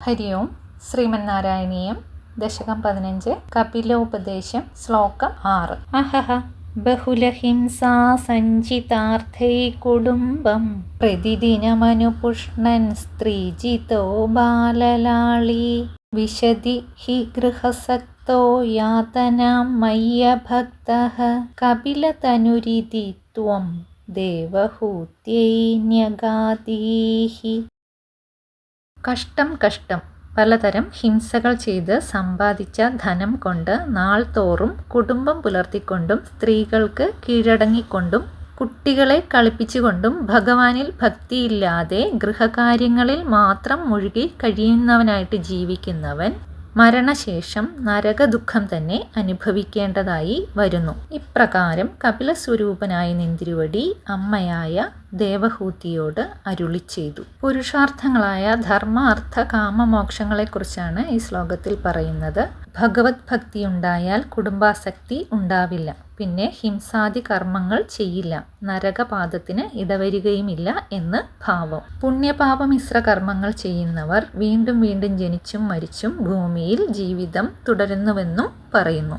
ഹരി ഓം. ശ്രീമന്നാരായണീയം ദശകം 15 കപിലോപദേശം ശ്ലോകം 6. അഹഹ ബഹുലഹിംസാ സഞ്ചിതാർത്ഥൈ കുടുംബം പ്രതിദിനമനുപുഷ്ണൻ സ്ത്രീജിതോ ബാലലാളീ വിശതി ഹി ഗൃഹസക്തോ യാതനാം മയ്യഭക്തഃ കപിലതനുരിതി ത്വം ദേവഹൂത്യൈ ന്യഗാതീഹി. കഷ്ടം പലതരം ഹിംസകൾ ചെയ്ത് സമ്പാദിച്ച ധനം കൊണ്ട് നാൾ തോറും കുടുംബം പുലർത്തിക്കൊണ്ടും സ്ത്രീകൾക്ക് കീഴടങ്ങിക്കൊണ്ടും കുട്ടികളെ കളിപ്പിച്ചുകൊണ്ടും ഭഗവാനിൽ ഭക്തിയില്ലാതെ ഗൃഹകാര്യങ്ങളിൽ മാത്രം മുഴുകി കഴിയുന്നവനായിട്ട് ജീവിക്കുന്നവൻ മരണശേഷം നരകദുഃഖം തന്നെ അനുഭവിക്കേണ്ടതായി വരുന്നു. ഇപ്രകാരം കപിലസ്വരൂപനായ നിന്തിരുവടി അമ്മയായ ദേവഹൂതിയോട് അരുളി ചെയ്തു. പുരുഷാർത്ഥങ്ങളായ ധർമ്മ, അർത്ഥ, കാമ, മോക്ഷങ്ങളെക്കുറിച്ചാണ് ഈ ശ്ലോകത്തിൽ പറയുന്നത്. ഭഗവത് ഭക്തി ഉണ്ടായാൽ കുടുംബാസക്തി ഉണ്ടാവില്ല. പിന്നെ ഹിംസാദി കർമ്മങ്ങൾ ചെയ്യില്ല. നരകപാതത്തിന് ഇടവരികയുമില്ല എന്ന് ഭാവം. പുണ്യപാപ മിശ്ര കർമ്മങ്ങൾ ചെയ്യുന്നവർ വീണ്ടും വീണ്ടും ജനിച്ചും മരിച്ചും ഭൂമിയിൽ ജീവിതം തുടരുന്നുവെന്നും പറയുന്നു.